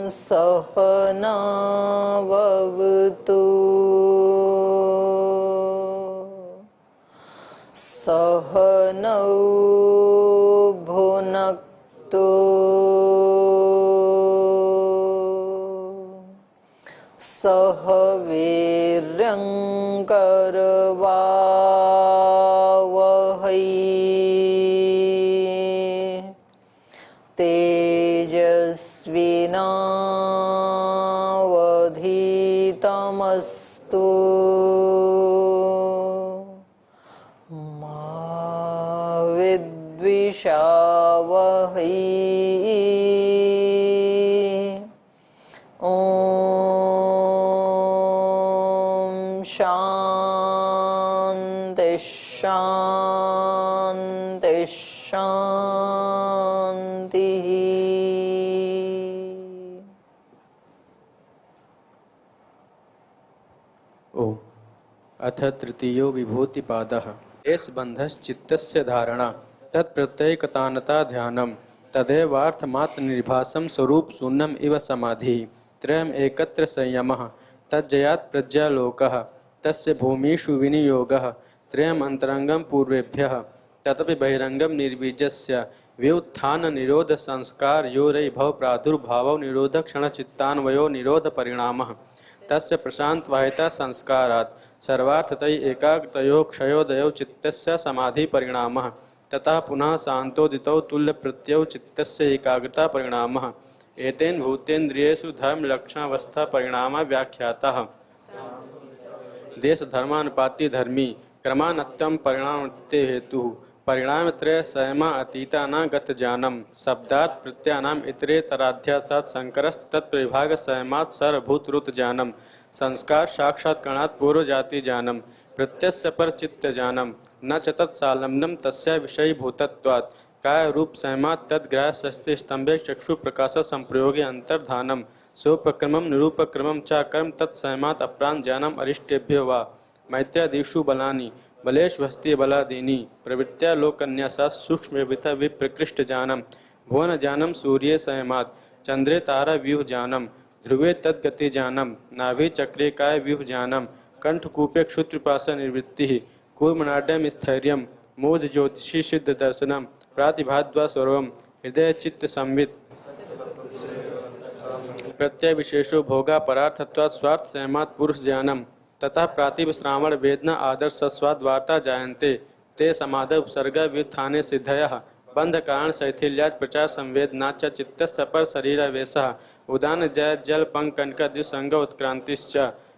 सहनाववतु सहनौ भुनक्तु सह वीर्यङ्करवावहै तेजस्विनावधीतमस्तु मा विद्विषावहै। शांति शांति शांति। ओम। अथ तृतीयो विभूतिपादः। देशबन्धश्चित्तस्य धारणा तत्प्रत्ययकतानता ध्यानम् तदेवार्थमात्रनिर्भासं स्वरूपशून्यम् इव समाधिः त्रयम् एकत्र संयमः तज्जयात् प्रज्ञालोकः तस्य भूमिषु विनियोगः त्रयम् अन्तरङ्गं पूर्वेभ्यः तदपि बहिरङ्गं निर्बीजस्य व्युत्थाननिरोधसंस्कारयोरैभव प्रादुर्भावो निरोधक्षणचित्तान्वयो निरोधपरिणामः तस्य प्रशान्तवाहिता संस्कारात् सर्वार्थतया एकाग्रतयो क्षयोदयो चित्तस्य समाधिपरिणामः ततः पुनः शान्तोदितो तुल्यप्रत्ययो चित्तस्य एकाग्रता परिणामः। एतेन भूतेन्द्रियेषु धर्मलक्षणावस्थापरिणामः व्याख्यातः। देशधर्मानुपाती धर्मी क्रमान्त्यं परिणामत्ते हेतुः परिणामत्रय संयमा अतीता न गतजानम शब्दात् प्रत्ययानाम इतरेतराध्यासात् संकरस्तत्प्रविभाग संयमात् सर्वभूतरुत जानम संस्कार साक्षात्करणात् पूर्वजाति जानम प्रत्यस्य परचित्त जानम न च तत्सालम्बनं तस्य विषयीभूतत्वात् काय रूप संयमात् तद्ग्राह्यस्ते स्तंभे चक्षु प्रकाश संप्रयोगे अंतर्धानम सोपक्रमम निरूपक्रमम च कर्म तत्संयमात् अप्राण जानम अरिष्टेभ्यो वा मैत्र्यादिषु बलानि बलेष्वस्ति बलादीनि प्रवृत्त्या लोकन्यासा सूक्ष्मविता विप्रकृष्ट जानम भुवन जानम सूर्ये संयमात् चंद्रे तारा व्यूह जानम ध्रुवे तद्गति जानम नाभि चक्रे काय व्यूह जानम कंठकूपे क्षुत्पिपासा निवृत्ति कूर्मनाड्यम स्थैर्यम मूढ़ ज्योतिषी सिद्ध दर्शनम प्रातिभाद्वा सर्वम हृदय चित्त संवित प्रत्यय विशेषो भोगा परार्थत्वात् स्वार्थ संयमात् पुरुष जानम तथा प्रातिभ श्रावण वेदना आदर्श स्वाद्वार्ता जायन्ते ते समाध उपसर्ग व्युत्थाने सिद्धयः बंध कारण शैथिल्याच प्रचार संवेदनाच चित्तस्य पर शरीरावेशः उदान जय जल पंक कनक द्विसंग उत्क्रांतिश्च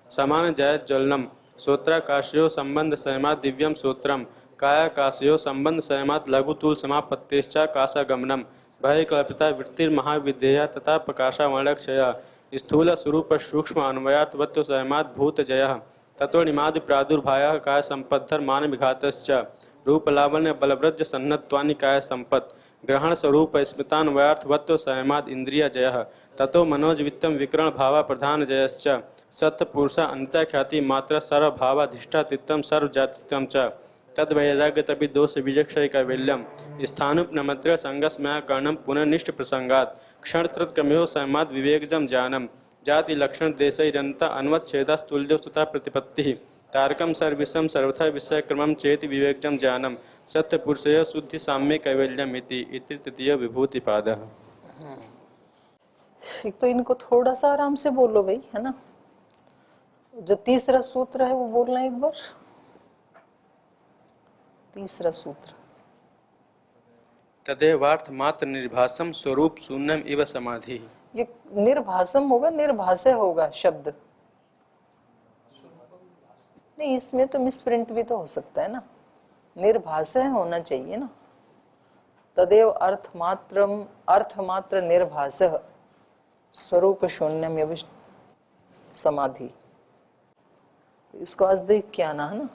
समान जय ज्वलनम श्रोत्राकाशयो संबंध संयमात् दिव्यम श्रोत्रम कायाकाशयो संबंध संयमात् लघुतूल समापत्तिश्च काशागमनम बहिर्कल्पिता वृत्तिर्महाविधेया तथा प्रकाशावर्णक्षया स्थूल स्वरूप सूक्ष्म अन्वयार्थवत्व संयमात् भूतजयः तत्वनिमादि प्रादुर्भायः काय संपद्धर मान विघातश्च रूपलावण्य बलव्रज सन्नत्वानि काय संपत् ग्रहण स्वरूप स्मृतान्वयार्थवत्व संयमात् इंद्रिय जयः ततो मनोजवित्तम विकरण भावा प्रधान जयश्च सत्पुरुषा अंतख्याति मात्र सर्वभावाधिष्ठातित्वं सर्वजातित्वं च तद्वैराग्य तपि दोष विजक्षय कैवल्यम स्थानुपनमत्र संगस्मया कर्णम पुनर्निष्ठ प्रसंगात क्षणत्रक्रमयो संयमात् विवेकजम जानम जाति लक्षण देशैरंत अन्वच्छेदास्तुल्यो सुता प्रतिपत्ति तारकम सर्विषम सर्वथा विषय क्रमम चेति विवेकजम जानम सत्यपुरुषयो शुद्धि साम्य कैवल्यम इति तृतीय विभूतिपादः। एक तो इनको थोड़ा सा आराम से बोलो भाई, है ना। जो तीसरा सूत्र है वो बोलना एक बार। तीसरा सूत्र तदेवार्थ मात्र निर्भासम स्वरूप शून्यम इव समाधि। ये निर्भासम होगा, निर्भाष्य होगा शब्द नहीं, इसमें तो मिसप्रिंट भी तो हो सकता है ना, निर्भाष्य होना चाहिए ना। तदेव अर्थमात्र निर्भाष्य स्वरूप शून्यम इव समाधि। इसको आज देख के आना है ना।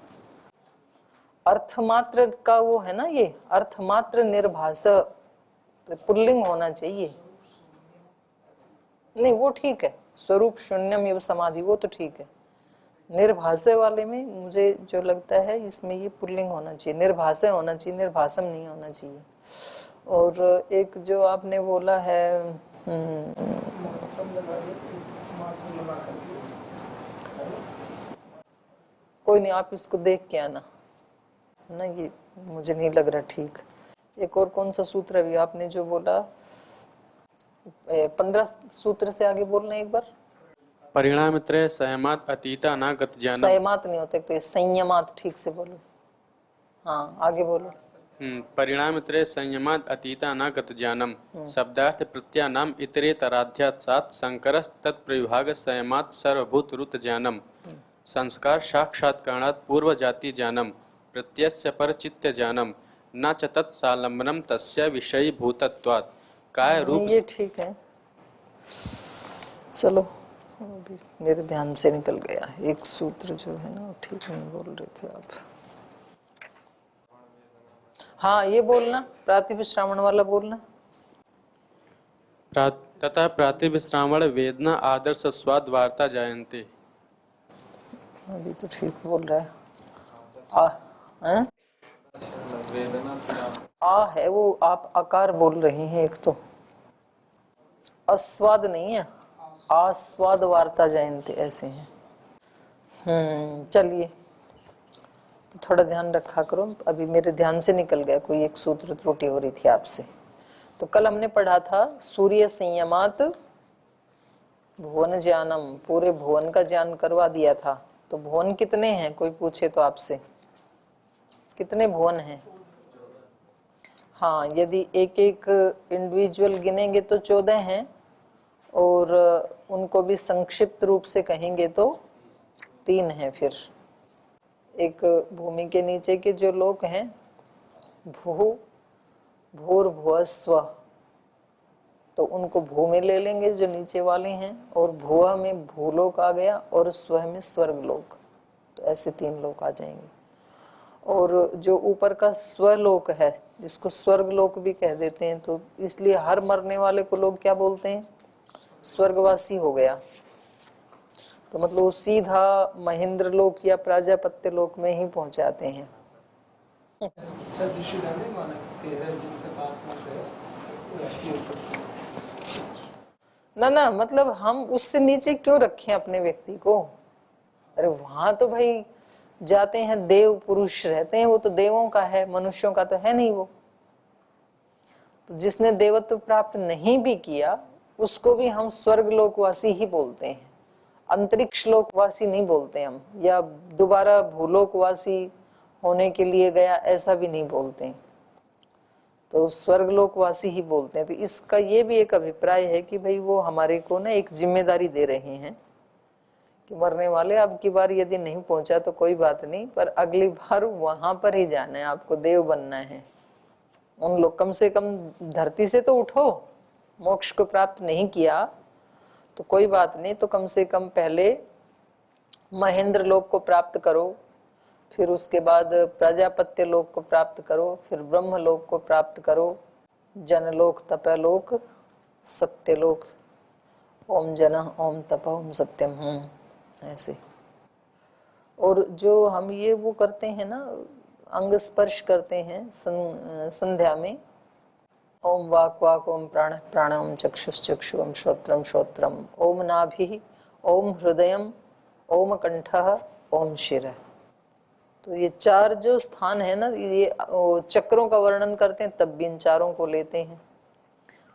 अर्थमात्र का वो है ना, ये अर्थमात्र निर्भाष तो पुल्लिंग होना चाहिए। नहीं वो ठीक है, स्वरूप शून्यम एवं समाधि वो तो ठीक है। निर्भाष्य वाले में मुझे जो लगता है इसमें ये पुल्लिंग होना चाहिए, निर्भाष्य होना चाहिए, निर्भाषम नहीं होना चाहिए। और एक जो आपने बोला है कोई नहीं, आप इसको देख के आना, है ना, ये मुझे नहीं लग रहा ठीक। एक और कौन सा सूत्र अभी आपने जो बोला, 15 सूत्र से आगे बोलना एक बार। परिणामत्रय संयमात अतीता न गत ज्ञानम। संयमात नहीं होते तो ये संयमात, ठीक से बोलो। हाँ आगे बोलो। परिणामत्रय संयमात अतीता न गत ज्ञानम शब्दार्थ प्रत्यानाम इतरेतराध्यात् सात् संकरस् तत्प्रविभाग संयमात सर्वभूत रुत ज्ञानम संस्कार साक्षात्कारणात् पूर्व जाति ज्ञानम प्रत्यस्य परचित्त ज्ञानम न च तत्सालंबनम तस्य विषयी भूतत्वात् काय रूप। ये ठीक है, चलो अभी मेरे ध्यान से निकल गया एक सूत्र जो है ना, ठीक नहीं बोल रहे थे आप। हाँ ये बोलना, प्रातिविश्रामण वाला बोलना। तथा प्रातिविश्रामण वेदना आदर्श स्वाद वार्ता जायन्ते। अभी तो ठीक बोल रहा है। हैं? आ है वो, आप आकार बोल रहे हैं, एक तो अस्वाद नहीं है, आस्वाद वार्ता जयंती ऐसे हैं। चलिए, तो थोड़ा ध्यान रखा करो, अभी मेरे ध्यान से निकल गया, कोई एक सूत्र त्रुटि हो रही थी आपसे। तो कल हमने पढ़ा था सूर्य संयमात भुवन ज्ञानम, पूरे भुवन का ज्ञान करवा दिया था। तो भुवन कितने हैं, कोई पूछे तो आपसे, कितने भुवन हैं? हाँ, यदि एक एक इंडिविजुअल गिनेंगे तो 14 हैं, और उनको भी संक्षिप्त रूप से कहेंगे तो 3 हैं। फिर एक भूमि के नीचे के जो लोग हैं, भू भूर भुवस्व, तो उनको भू में ले लेंगे जो नीचे वाले हैं, और भुव में भूलोक आ गया, और स्व में स्वर्गलोक, तो ऐसे 3 लोक आ जाएंगे। और जो ऊपर का स्वलोक है, जिसको स्वर्गलोक भी कह देते हैं, तो इसलिए हर मरने वाले को लोग क्या बोलते हैं, स्वर्गवासी हो गया। तो मतलब वो सीधा महेंद्र लोक या प्राजापत्य लोक में ही पहुंचाते हैं। ना ना, मतलब हम उससे नीचे क्यों रखें अपने व्यक्ति को? अरे वहां तो भाई जाते हैं, देव पुरुष रहते हैं, वो तो देवों का है, मनुष्यों का तो है नहीं वो। तो जिसने देवत्व प्राप्त नहीं भी किया, उसको भी हम स्वर्ग लोकवासी ही बोलते हैं, अंतरिक्ष लोकवासी नहीं बोलते हम, या दोबारा भूलोकवासी होने के लिए गया ऐसा भी नहीं बोलते हैं, तो स्वर्ग लोकवासी ही बोलते हैं। तो इसका ये भी एक अभिप्राय है कि भाई वो हमारे को ना एक जिम्मेदारी दे रहे हैं कि मरने वाले, अब की बार यदि नहीं पहुंचा तो कोई बात नहीं, पर अगली बार वहां पर ही जाना है, आपको देव बनना है। उन लोग कम से कम धरती से तो उठो, मोक्ष को प्राप्त नहीं किया तो कोई बात नहीं, तो कम से कम पहले महेंद्र लोक को प्राप्त करो, फिर उसके बाद प्रजापत्य लोक को प्राप्त करो, फिर ब्रह्म लोक को प्राप्त करो, जनलोक, तपलोक, सत्यलोक, ओम जन ओम तप ओम सत्यम, ऐसे। और जो हम ये वो करते हैं ना, अंग स्पर्श करते हैं संध्या में, ओम वाक वाक, ओम प्राण प्राण, ओम चक्षुष चक्षु, ओम श्रोत्रम श्रोत्रम, ओम नाभि, ओम हृदयम, ओम कंठः, ओम शिरः। तो ये 4 जो स्थान है ना, ये चक्रों का वर्णन करते हैं, तब भी इन 4 को लेते हैं।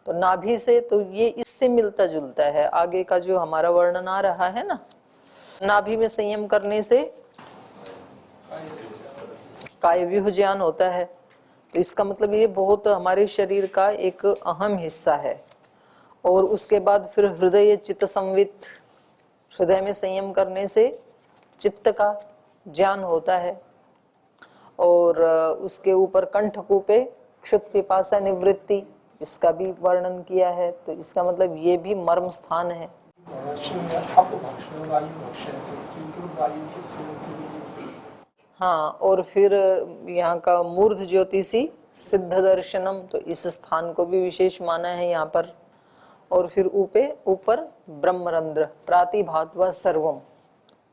तो नाभि से, तो ये इससे मिलता जुलता है, आगे का जो हमारा वर्णन आ रहा है ना, नाभि में संयम करने से काय व्यूह ज्ञान होता है। तो इसका मतलब ये बहुत हमारे शरीर का एक अहम हिस्सा है। और उसके बाद फिर हृदय चित्त संवित, हृदय में संयम करने से चित्त का ज्ञान होता है। और उसके ऊपर कंठकूपे क्षुत पिपासा निवृत्ति, इसका भी वर्णन किया है। तो इसका मतलब ये भी मर्म स्थान है। हाँ, और फिर यहाँ का मूर्ध ज्योतिषी सिद्ध दर्शनम, तो इस स्थान को भी विशेष माना है यहाँ पर। और फिर ऊपर ब्रह्मरंध्र प्रातिभात्वा सर्वम,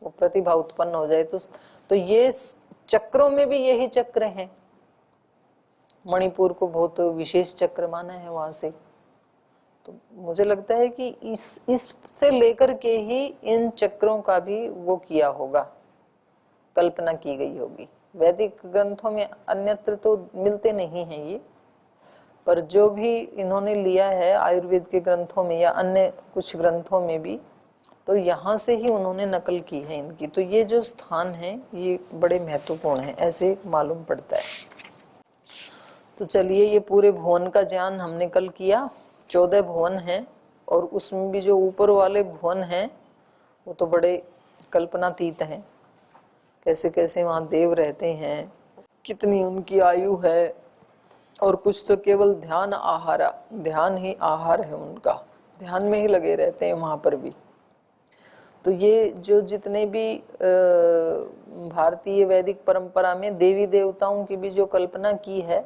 वो प्रतिभा उत्पन्न हो जाए तो ये चक्रों में भी यही चक्र हैं। मणिपुर को बहुत विशेष चक्र माना है वहां से। तो मुझे लगता है कि इससे लेकर के ही इन चक्रों का भी वो किया होगा, कल्पना की गई होगी। वैदिक ग्रंथों में अन्यत्र तो मिलते नहीं हैं ये, पर जो भी इन्होंने लिया है आयुर्वेद के ग्रंथों में या अन्य कुछ ग्रंथों में भी, तो यहाँ से ही उन्होंने नकल की है इनकी। तो ये जो स्थान है ये बड़े महत्वपूर्ण है, ऐसे मालूम पड़ता है। तो चलिए, ये पूरे भुवन का ज्ञान हमने कल किया। 14 भुवन हैं, और उसमें भी जो ऊपर वाले भुवन हैं वो तो बड़े कल्पनातीत हैं। कैसे कैसे वहाँ देव रहते हैं, कितनी उनकी आयु है, और कुछ तो केवल ध्यान ही आहार है उनका, ध्यान में ही लगे रहते हैं वहाँ पर भी। तो ये जो जितने भी भारतीय वैदिक परंपरा में देवी देवताओं की भी जो कल्पना की है,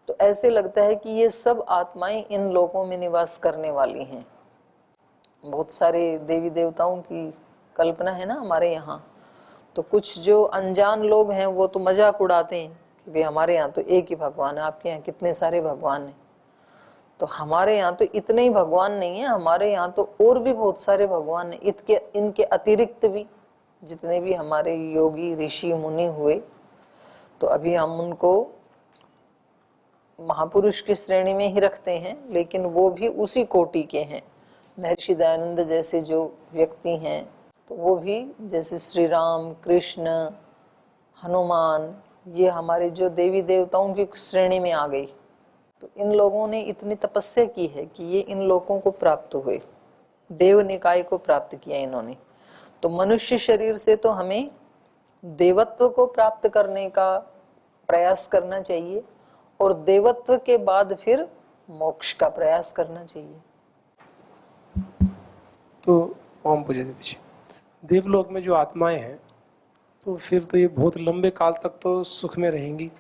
तो ऐसे लगता है कि ये सब आत्माएं इन लोकों में निवास करने वाली हैं। बहुत सारे देवी देवताओं की कल्पना है ना हमारे यहाँ। तो कुछ जो अनजान लोग हैं वो तो मजाक उड़ाते हैं कि भाई हमारे यहाँ तो एक ही भगवान है, आपके यहाँ कितने सारे भगवान हैं। तो हमारे यहाँ तो इतने ही भगवान नहीं है, हमारे यहाँ तो और भी बहुत सारे भगवान हैं। इनके अतिरिक्त भी जितने भी हमारे योगी ऋषि मुनि हुए, तो अभी हम उनको महापुरुष की श्रेणी में ही रखते हैं, लेकिन वो भी उसी कोटि के हैं। महर्षि दयानंद जैसे जो व्यक्ति हैं, तो वो भी जैसे श्री राम, कृष्ण, हनुमान, ये हमारे जो देवी देवताओं की श्रेणी में आ गई। तो इन लोगों ने इतनी तपस्या की है कि ये इन लोगों को प्राप्त हुए, देव निकाय को प्राप्त किया इन्होंने। तो मनुष्य शरीर से तो हमें देवत्व को प्राप्त करने का प्रयास करना चाहिए, और देवत्व के बाद फिर मोक्ष का प्रयास करना चाहिए। तो ओम पूज्य दीदी जी, देवलोक में जो आत्माएं हैं, तो फिर तो ये बहुत लंबे काल तक तो सुख में रहेंगी,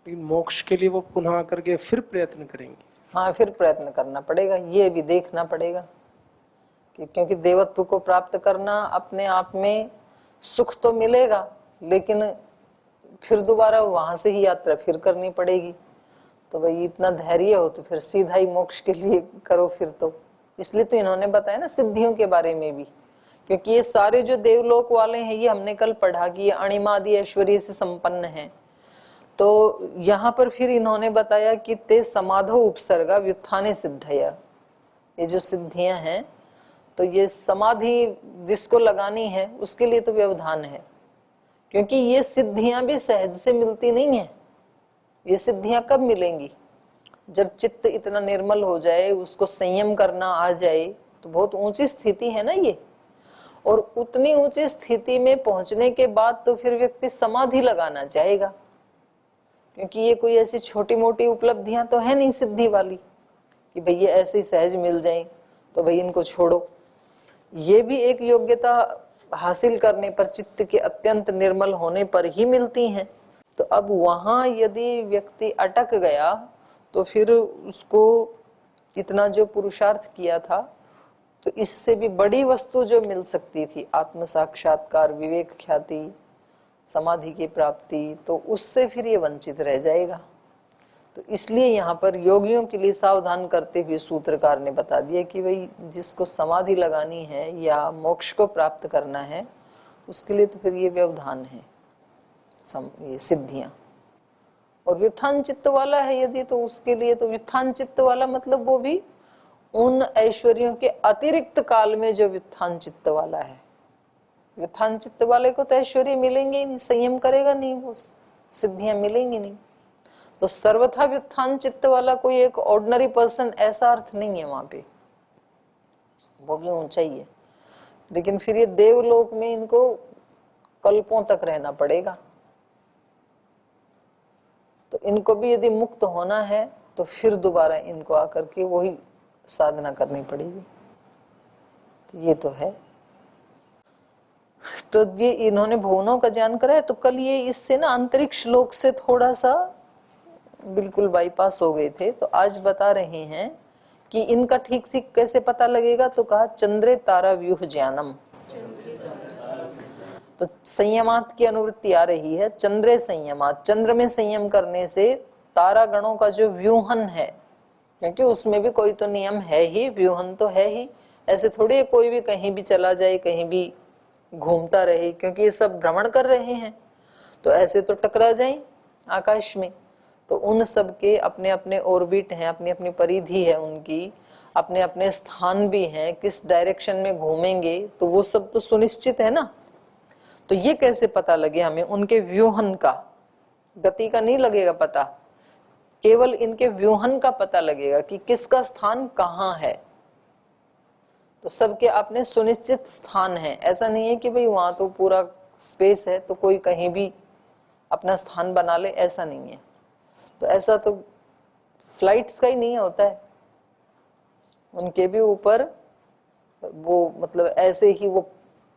लेकिन मोक्ष के लिए वो पुनः आकर के फिर प्रयत्न करेंगी। हाँ, फिर प्रयत्न करना पड़ेगा, ये भी देखना पड़ेगा कि क्योंकि देवत्व को प्राप्त करना अपने आप में सुख तो मिलेगा, लेकिन फिर दोबारा वहां से ही यात्रा फिर करनी पड़ेगी। तो भाई इतना धैर्य हो तो फिर सीधा ही मोक्ष के लिए करो फिर तो। इसलिए तो इन्होंने बताया ना सिद्धियों के बारे में भी, क्योंकि ये सारे जो देवलोक वाले हैं ये हमने कल पढ़ा कि ये अणिमादि ऐश्वर्य से संपन्न हैं। तो यहाँ पर फिर इन्होंने बताया कि ते समाधो उपसर्गा व्युत्थाने सिद्धया, ये जो सिद्धियां हैं तो ये समाधि जिसको लगानी है उसके लिए तो व्यवधान है, क्योंकि ये सिद्धियां भी सहज से मिलती नहीं है। ये सिद्धियां कब मिलेंगी? जब चित्त इतना निर्मल हो जाए, उसको संयम करना आ जाए, तो बहुत ऊंची स्थिति है ना ये। और उतनी ऊंची स्थिति में पहुंचने के बाद तो फिर व्यक्ति समाधि लगाना चाहेगा, क्योंकि ये कोई ऐसी छोटी मोटी उपलब्धियां तो है नहीं सिद्धि वाली कि भाई ये ऐसे ही सहज मिल जाए तो भाई इनको छोड़ो। ये भी एक योग्यता हासिल करने पर, चित्त के अत्यंत निर्मल होने पर ही मिलती हैं। तो अब वहां यदि व्यक्ति अटक गया तो फिर उसको इतना जो पुरुषार्थ किया था, तो इससे भी बड़ी वस्तु जो मिल सकती थी, आत्म साक्षात्कार, विवेक ख्याति, समाधि की प्राप्ति, तो उससे फिर ये वंचित रह जाएगा। तो इसलिए यहाँ पर योगियों के लिए सावधान करते हुए सूत्रकार ने बता दिया कि भाई जिसको समाधि लगानी है या मोक्ष को प्राप्त करना है, उसके लिए तो फिर ये व्यवधान है, ये सिद्धियां। और व्युत्थान चित्त वाला है यदि, तो उसके लिए तो व्युत्थान चित्त वाला मतलब वो भी उन ऐश्वर्यों के अतिरिक्त काल में जो व्युत्थान चित्त वाला है। व्युत्थान चित्त वाले को तो ऐश्वर्य मिलेंगे ही नहीं, संयम करेगा नहीं, वो सिद्धियां मिलेंगी नहीं। तो सर्वथा व्युत्थान चित्त वाला कोई एक ऑर्डिनरी पर्सन ऐसा अर्थ नहीं है वहां पे, वो भी ऊंचा ही है। लेकिन फिर ये देवलोक में इनको कल्पों तक रहना पड़ेगा। तो इनको भी यदि मुक्त होना है तो फिर दोबारा इनको आकर के वही साधना करनी पड़ेगी। तो ये तो है। तो ये इन्होंने भुवनों का ज्ञान कराया। तो कल ये इससे ना अंतरिक्ष लोक से थोड़ा सा बिल्कुल बाईपास हो गए थे, तो आज बता रहे हैं कि इनका ठीक से कैसे पता लगेगा। तो कहा चंद्रे तारा व्यूह ज्ञानम। तो संयमात की अनुवृत्ति आ रही है, चंद्रे संयमात, चंद्र में संयम करने से तारा गणों का जो व्यूहन है, क्योंकि उसमें भी कोई तो नियम है ही, व्यूहन तो है ही। ऐसे थोड़ी है कोई भी कहीं भी चला जाए, कहीं भी घूमता रहे, क्योंकि ये सब भ्रमण कर रहे हैं, तो ऐसे तो टकरा जाए आकाश में। तो उन सब के अपने अपने ऑर्बिट हैं, अपनी अपनी परिधि है उनकी, अपने अपने स्थान भी हैं, किस डायरेक्शन में घूमेंगे, तो वो सब तो सुनिश्चित है ना। तो ये कैसे पता लगे हमें? उनके व्यूहन का, गति का नहीं लगेगा पता, केवल इनके व्यूहन का पता लगेगा कि किसका स्थान कहाँ है। तो सबके अपने सुनिश्चित स्थान है। ऐसा नहीं है कि भाई वहां तो पूरा स्पेस है तो कोई कहीं भी अपना स्थान बना ले, ऐसा नहीं है। तो ऐसा तो फ्लाइट्स का ही नहीं होता है, उनके भी ऊपर वो मतलब ऐसे ही वो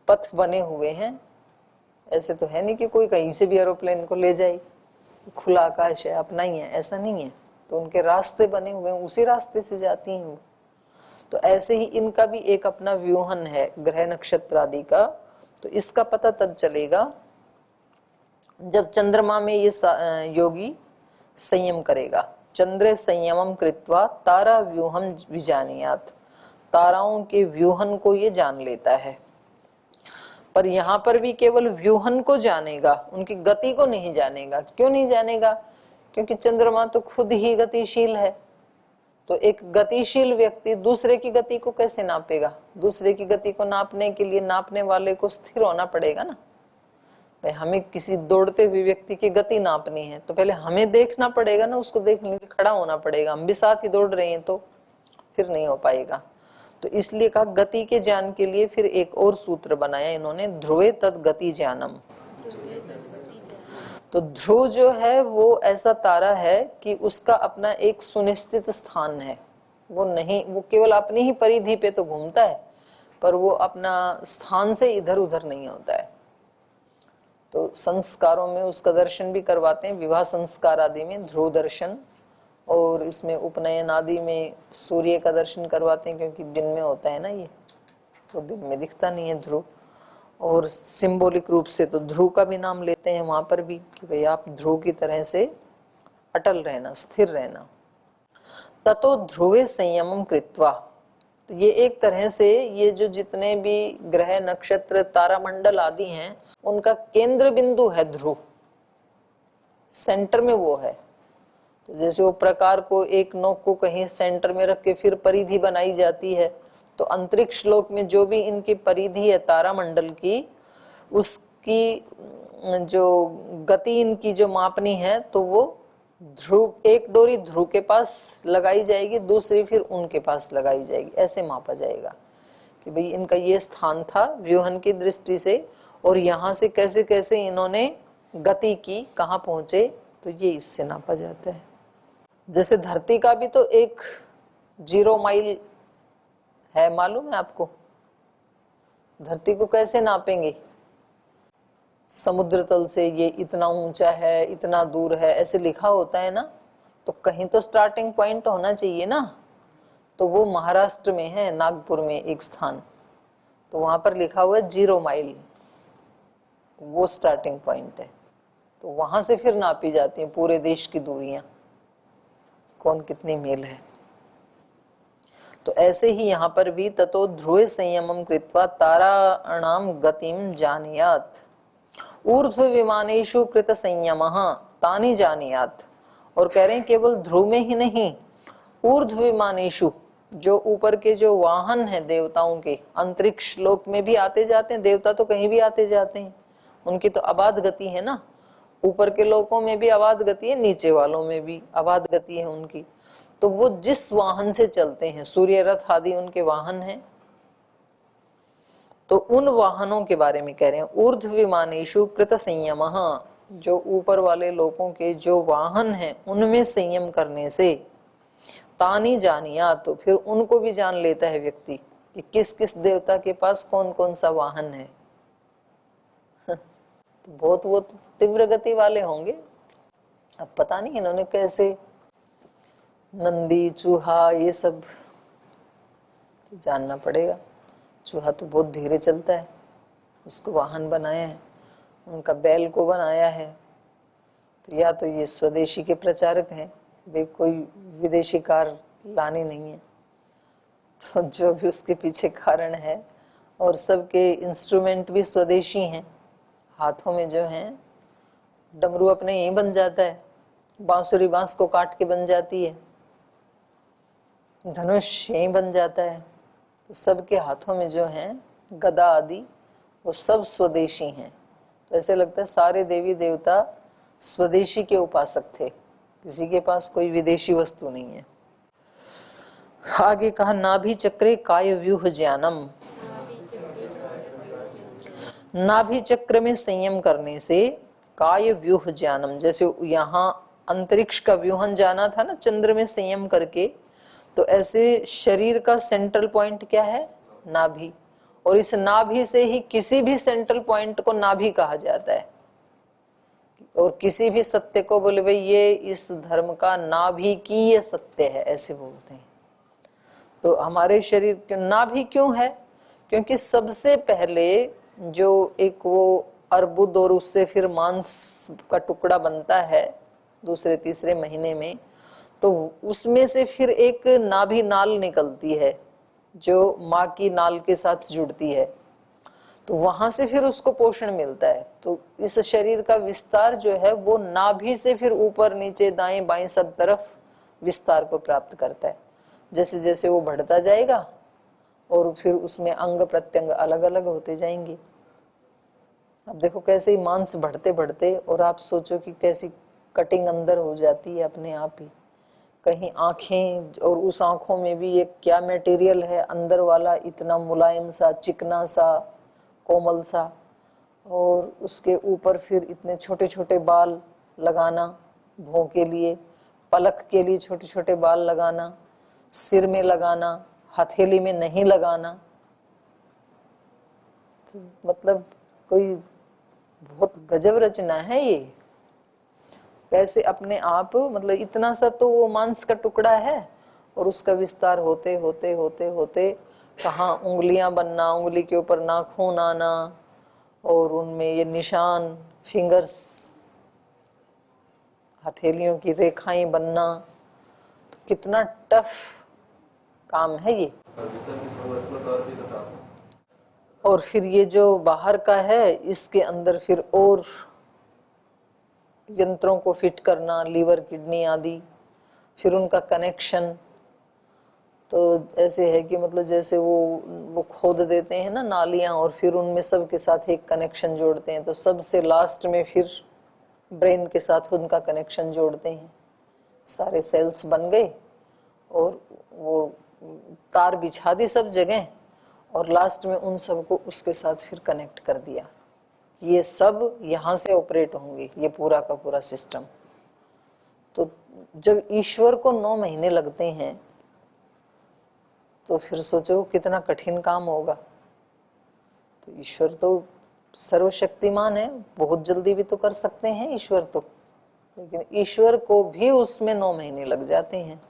पथ बने हुए हैं। ऐसे तो है नहीं कि कोई कहीं से भी एरोप्लेन को ले जाए, खुला आकाश है अपना ही है, ऐसा नहीं है। तो उनके रास्ते बने हुए हैं, उसी रास्ते से जाती हैं वो। तो ऐसे ही इनका भी एक अपना व्यूहन है ग्रह नक्षत्र आदि का। तो इसका पता तब चलेगा जब चंद्रमा में ये योगी संयम करेगा। चंद्र संयमम कृत्वा तारा व्यूहम विजानियात, ताराओं के व्यूहन को ये जान लेता है। पर यहाँ पर भी केवल व्यूहन को जानेगा, उनकी गति को नहीं जानेगा। क्यों नहीं जानेगा? क्योंकि चंद्रमा तो खुद ही गतिशील है। तो एक गतिशील व्यक्ति दूसरे की गति को कैसे नापेगा? दूसरे की गति को नापने के लिए नापने वाले को स्थिर होना पड़ेगा ना। भाई हमें किसी दौड़ते हुए व्यक्ति की गति नापनी है तो पहले हमें देखना पड़ेगा ना, उसको देखने के लिए खड़ा होना पड़ेगा। हम भी साथ ही दौड़ रहे हैं तो फिर नहीं हो पाएगा। तो इसलिए कहा गति के ज्ञान के लिए फिर एक और सूत्र बनाया इन्होंने, ध्रुवे तद गति ज्ञानम। तो ध्रुव जो है वो ऐसा तारा है कि उसका अपना एक सुनिश्चित स्थान है। वो नहीं, वो केवल अपनी ही परिधि पे तो घूमता है, पर वो अपना स्थान से इधर उधर नहीं होता है। तो संस्कारों में उसका दर्शन भी करवाते हैं, विवाह संस्कार आदि में ध्रुव दर्शन, और इसमें उपनयन आदि में सूर्य का दर्शन करवाते हैं, क्योंकि दिन में होता है ना ये, तो दिन में दिखता नहीं है ध्रुव। और सिंबॉलिक रूप से तो ध्रुव का भी नाम लेते हैं वहां पर भी कि भाई आप ध्रुव की तरह से अटल रहना, स्थिर रहना। ततो ध्रुवे संयमम कृत्वा, तो ये एक तरह से ये जो जितने भी ग्रह नक्षत्र तारामंडल आदि हैं उनका केंद्र बिंदु है ध्रुव, सेंटर में वो है। तो जैसे वो प्रकार को एक नोक को कहीं सेंटर में रख के फिर परिधि बनाई जाती है, तो अंतरिक्ष लोक में जो भी इनकी परिधि है तारामंडल की, उसकी जो गति इनकी जो मापनी है तो वो ध्रुव, एक डोरी ध्रुव के पास लगाई जाएगी, दूसरी फिर उनके पास लगाई जाएगी, ऐसे मापा जाएगा कि भाई इनका ये स्थान था व्यूहन की दृष्टि से, और यहाँ से कैसे कैसे इन्होंने गति की, कहाँ पहुंचे, तो ये इससे नापा जाता है। जैसे धरती का भी तो एक 0 माइल है, मालूम है आपको? धरती को कैसे नापेंगे? समुद्र तल से ये इतना ऊंचा है, इतना दूर है, ऐसे लिखा होता है ना। तो कहीं तो स्टार्टिंग पॉइंट होना चाहिए ना। तो वो महाराष्ट्र में है, नागपुर में एक स्थान, तो वहां पर लिखा हुआ है 0 माइल, वो स्टार्टिंग पॉइंट है। तो वहां से फिर नापी जाती है पूरे देश की दूरियां, कौन कितनी मील है। तो ऐसे ही यहाँ पर भी ततो ध्रुवे संयमम कृत्वा ताराणाम गतिम जानियात ऊर्ध्व विमानेषु कृत संयमः तानि जानियात। और कह रहे हैं केवल ध्रुव में ही नहीं, ऊर्ध्व विमानेषु, जो ऊपर के जो वाहन है देवताओं के, अंतरिक्ष लोक में भी आते जाते हैं देवता, तो कहीं भी आते जाते हैं, उनकी तो अबाध गति है ना। ऊपर के लोकों में भी अबाध गति है, नीचे वालों में भी अबाध गति है उनकी। तो वो जिस वाहन से चलते हैं, सूर्य रथ आदि उनके वाहन हैं, तो उन वाहनों के बारे में कह रहे हैं। ऊर्ध्व विमानेषु कृत संयमः, जो ऊपर वाले लोगों के जो वाहन हैं उनमें संयम करने से, तानी जानिया, तो फिर उनको भी जान लेता है व्यक्ति कि किस किस देवता के पास कौन कौन सा वाहन है। तो बहुत तीव्र गति वाले होंगे। अब पता नहीं इन्होंने कैसे नंदी, चूहा, ये सब जानना पड़ेगा। चूहा तो बहुत धीरे चलता है, उसको वाहन बनाया है, उनका बैल को बनाया है। तो या तो ये स्वदेशी के प्रचारक हैं, वे कोई विदेशी कार लानी नहीं है। तो जो भी उसके पीछे कारण है, और सबके इंस्ट्रूमेंट भी स्वदेशी हैं। हाथों में जो हैं, डमरू अपने यहीं बन जाता है, बांसुरी बांस को काट के बन जाती है, धनुष यहीं बन जाता है। तो सबके हाथों में जो हैं गदा आदि, वो सब स्वदेशी हैं। तो ऐसे लगता है सारे देवी देवता स्वदेशी के उपासक थे, किसी के पास कोई विदेशी वस्तु नहीं है। आगे कहा नाभि चक्रे काय व्यूह ज्ञानम। नाभि चक्र में संयम करने से काय व्यूह ज्ञानम, जैसे यहाँ अंतरिक्ष का व्यूहन जाना था ना चंद्र में संयम करके, तो ऐसे शरीर का सेंट्रल पॉइंट क्या है? नाभि। और इस नाभि से ही किसी भी सेंट्रल पॉइंट को नाभि कहा जाता है। और किसी भी सत्य को बोले भाई ये इस धर्म का नाभि की ये सत्य है, ऐसे बोलते हैं। तो हमारे शरीर के नाभि क्यों है? क्योंकि सबसे पहले जो एक वो अर्बुद और उससे फिर मांस का टुकड़ा बनता है दूसरे तीसरे महीने में, तो उसमें से फिर एक नाभि नाल निकलती है जो माँ की नाल के साथ जुड़ती है, तो वहां से फिर उसको पोषण मिलता है। तो इस शरीर का विस्तार जो है वो नाभि से फिर ऊपर नीचे दाएं बाएं सब तरफ विस्तार को प्राप्त करता है। जैसे जैसे वो बढ़ता जाएगा और फिर उसमें अंग प्रत्यंग अलग अलग होते जाएंगे। अब देखो कैसे ही मांस बढ़ते बढ़ते, और आप सोचो कि कैसी कटिंग अंदर हो जाती है अपने आप ही। कहीं आंखें, और उस आंखों में भी ये क्या मटेरियल है अंदर वाला, इतना मुलायम सा, चिकना सा, कोमल सा, और उसके ऊपर फिर इतने छोटे छोटे बाल लगाना भौं के लिए, पलक के लिए छोटे छोटे बाल लगाना, सिर में लगाना, हथेली में नहीं लगाना। तो मतलब कोई बहुत गजब रचना है ये। कैसे अपने आप, मतलब इतना सा तो वो मांस का टुकड़ा है, और उसका विस्तार होते होते होते होते कहाँ उंगलियां बनना, उंगली के ऊपर नाखून आना, और उनमें ये निशान, फिंगर्स, हथेलियों की रेखाएं बनना। तो कितना टफ काम है ये। और फिर ये जो बाहर का है, इसके अंदर फिर और यंत्रों को फिट करना, लीवर, किडनी आदि, फिर उनका कनेक्शन। तो ऐसे है कि मतलब जैसे वो खोद देते हैं ना नालियां, और फिर उनमें सब के साथ एक कनेक्शन जोड़ते हैं। तो सबसे लास्ट में फिर ब्रेन के साथ उनका कनेक्शन जोड़ते हैं। सारे सेल्स बन गए और वो तार बिछा दी सब जगह, और लास्ट में उन सबको उसके साथ फिर कनेक्ट कर दिया। ये सब यहाँ से ऑपरेट होंगे, ये पूरा का पूरा सिस्टम। तो जब ईश्वर को 9 महीने लगते हैं, तो फिर सोचो कितना कठिन काम होगा। तो ईश्वर तो सर्वशक्तिमान है, बहुत जल्दी भी तो कर सकते हैं ईश्वर तो, लेकिन ईश्वर को भी उसमें 9 महीने लग जाते हैं।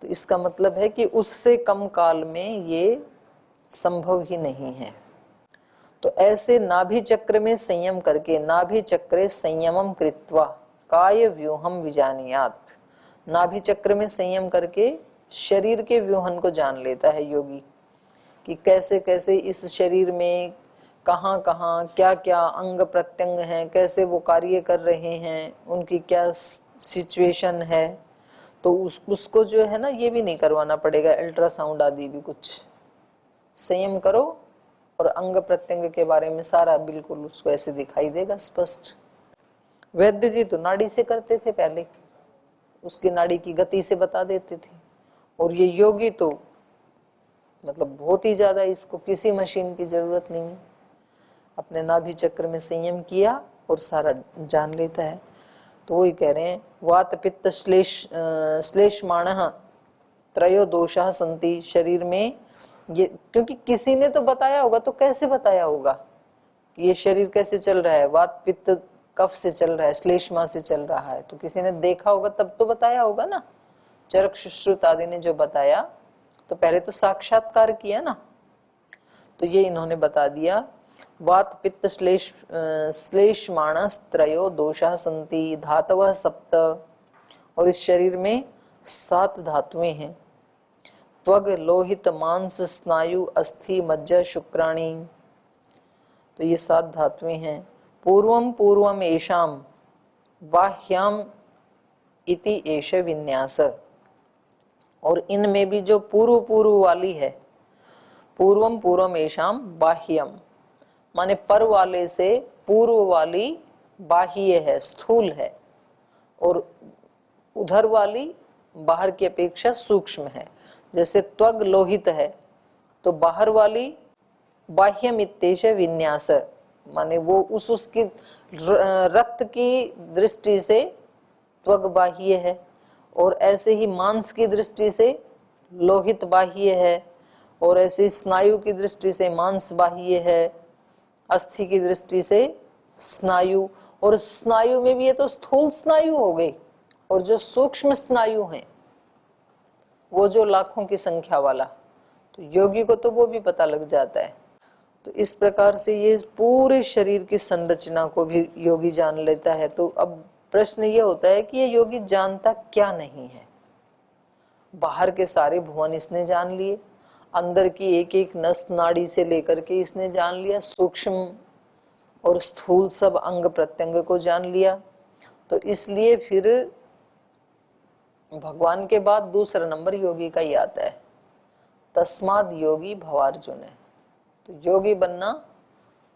तो इसका मतलब है कि उससे कम काल में ये संभव ही नहीं है। तो ऐसे नाभि चक्र में संयम करके, नाभि चक्रे संयमम कृत्वा काय व्यूहम विजानियात, नाभि चक्र में संयम करके शरीर के व्यूहन को जान लेता है योगी, कि कैसे कैसे इस शरीर में कहाँ कहाँ क्या क्या अंग प्रत्यंग हैं, कैसे वो कार्य कर रहे हैं, उनकी क्या सिचुएशन है। तो उसको जो है ना, ये भी नहीं करवाना पड़ेगा, अल्ट्रासाउंड आदि भी कुछ। संयम करो और अंग प्रत्यंग के बारे में सारा बिल्कुल उसको ऐसे दिखाई देगा स्पष्ट। वैद्य जी तो नाड़ी से करते थे पहले, उसकी नाड़ी की गति से बता देते थे। और ये योगी तो मतलब बहुत ही ज्यादा, इसको किसी मशीन की जरूरत नहीं है, अपने नाभि चक्र में संयम किया और सारा जान लेता है। तो वही कह रहे हैं, वात पित्त श्लेष्माणः त्रयो दोषाः सन्ति, शरीर में ये, क्योंकि किसी ने तो बताया होगा, तो कैसे बताया होगा कि ये शरीर कैसे चल रहा है, वात पित्त कफ से चल रहा है, श्लेष्मा से चल रहा है, तो किसी ने देखा होगा तब तो बताया होगा ना। चरक सुश्रुत आदि ने जो बताया, तो पहले तो साक्षात्कार किया ना, तो ये इन्होंने बता दिया। वात पित्त श्लेष्माणः त्रयो दोषाः सन्ति धातवः सप्त, और इस शरीर में 7 धातुएं हैं। त्वग, लोहित, मांस, स्नायु, अस्थि, मज्जा, शुक्राणी। तो ये 7 धातुएं हैं। पूर्वम पूर्वम एषाम बाह्याम इति एष विन्यास। और इनमें भी जो पूर्व पूर्व वाली है, पूर्वम पूर्वम एषाम बाह्यम, माने पर वाले से पूर्व वाली बाह्य है, स्थूल है, और उधर वाली बाहर की अपेक्षा सूक्ष्म है। जैसे त्वग लोहित है तो बाहर वाली बाह्यम इत्येष विन्यास, माने वो उसकी रक्त की दृष्टि से त्वग बाह्य है, और ऐसे ही मांस की दृष्टि से लोहित बाह्य है, और ऐसे स्नायु की दृष्टि से मांस बाह्य है, अस्थि की दृष्टि से स्नायु, और स्नायु में भी ये तो स्थूल स्नायु हो गई, और जो सूक्ष्म स्नायु हैं वो जो लाखों की संख्या वाला, तो योगी को तो वो भी पता लग जाता है। तो इस प्रकार से ये पूरे शरीर की संरचना को भी योगी जान लेता है। तो अब प्रश्न ये होता है कि ये योगी जानता क्या नहीं है। बाहर के सारे भुवन इसने जान लिए, अंदर की एक एक नस नाड़ी से लेकर के इसने जान लिया, सूक्ष्म और स्थूल सब अंग प्रत्यंग को जान लिया। तो इसलिए फिर भगवान के बाद दूसरा नंबर योगी का ही आता है। तस्माद योगी भवार्जुन है। तो योगी बनना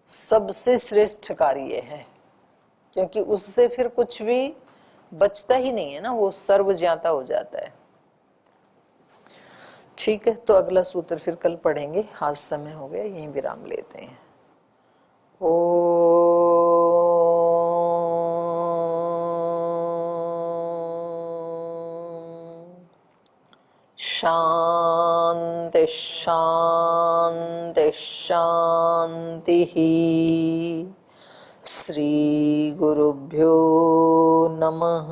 सबसे श्रेष्ठ कार्य है, क्योंकि उससे फिर कुछ भी बचता ही नहीं है ना, वो सर्व ज्ञाता हो जाता है। ठीक है, तो अगला सूत्र फिर कल पढ़ेंगे। आज समय हो गया, यहीं विराम लेते हैं। शांति शांति शांति। श्री गुरुभ्यो नमः।